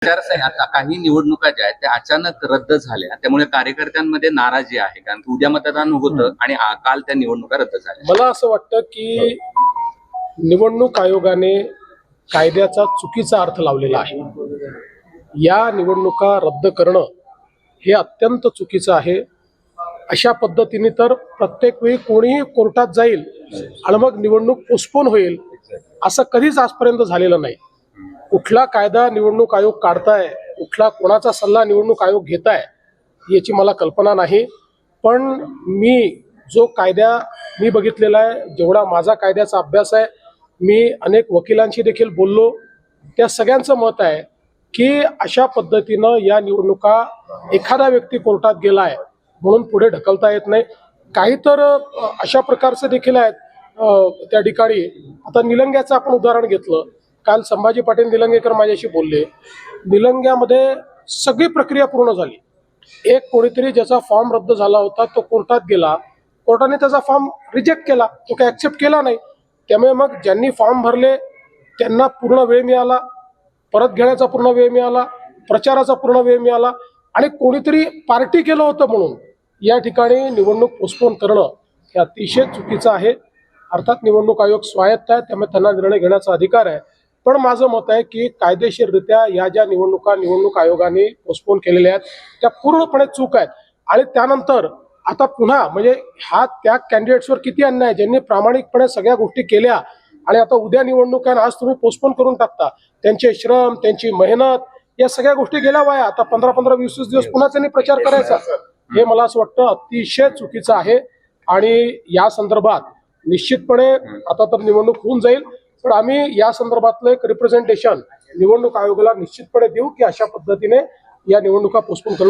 आता काही निवडणुका ज्या आहेत त्या अचानक रद्द झाल्या, त्यामुळे कार्यकर्त्यांमध्ये नाराजी आहे. कारण की उद्या मतदान होतं आणि काल त्या निवडणुका रद्द झाल्या. मला असं वाटतं की निवडणूक आयोगाने कायद्याचा चुकीचा अर्थ लावलेला आहे. या निवडणुका रद्द करणं हे अत्यंत चुकीचं आहे. अशा पद्धतीने तर प्रत्येक वेळी कोणीही कोर्टात जाईल आणि मग निवडणूक पोस्टपोन होईल असं कधीच आजपर्यंत झालेलं नाही. कुठला कायदा निवडणूक आयोग काढताय, कुठला कोणाचा सल्ला निवडणूक आयोग घेताय याची मला कल्पना नाही. पण जो कायदा मी बघितलेला आहे, जेवढा माझा कायद्याचा अभ्यास आहे, मी अनेक वकिलांशी देखील बोललो, त्या सगळ्यांचं मत आहे की अशा पद्धतीनं या निवडणुका एखादा व्यक्ती कोर्टात गेलाय म्हणून पुढे ढकलता येत नाही. काही तर अशा प्रकारचे देखील आहेत त्या ठिकाणी. आता निलंग्याचं आपण उदाहरण घेतलं, काल संभाजी पाटील निलंगेकर माझ्याशी बोलले. निलंग्यामध्ये सगळी प्रक्रिया पूर्ण झाली. एक कोणीतरी ज्याचा फॉर्म रद्द झाला होता तो कोर्टात गेला, कोर्टाने त्याचा फॉर्म रिजेक्ट केला, तो काही ॲक्सेप्ट केला नाही. त्यामुळे मग ज्यांनी फॉर्म भरले त्यांना पूर्ण वेळ मिळाला, परत घेण्याचा पूर्ण वेळ मिळाला, प्रचाराचा पूर्ण वेळ मिळाला. आणि कोणीतरी पार्टी केलं होतं म्हणून या ठिकाणी निवडणूक पोस्टपोन करणं हे अतिशय चुकीचं आहे. अर्थात निवडणूक आयोग स्वायत्त आहे, त्यामुळे त्यांना निर्णय घेण्याचा अधिकार आहे. पण माझं मत आहे की कायदेशीररित्या या ज्या निवडणूक आयोगाने पोस्टपोन केलेल्या आहेत त्या पूर्णपणे चूक आहेत. आणि त्यानंतर आता पुन्हा म्हणजे हा त्या कॅन्डिडेट्सवर किती अन्याय आहे, ज्यांनी प्रामाणिकपणे सगळ्या गोष्टी केल्या आणि आता उद्या निवडणूक आहे आज तुम्ही पोस्टपोन करून टाकता. त्यांचे श्रम, त्यांची मेहनत, या सगळ्या गोष्टी गेल्या वाया. आता 15-15, 20-20 दिवस पुन्हा त्यांनी प्रचार करायचा, हे मला असं वाटतं अतिशय चुकीचं आहे. आणि या संदर्भात निश्चितपणे आता तर निवडणूक होऊन जाईल, पण आम्ही या संदर्भातलं एक रिप्रेझेंटेशन निवडणूक आयोगाला निश्चितपणे देऊ की अशा पद्धतीने या निवडणुका पोस्टपोन करणं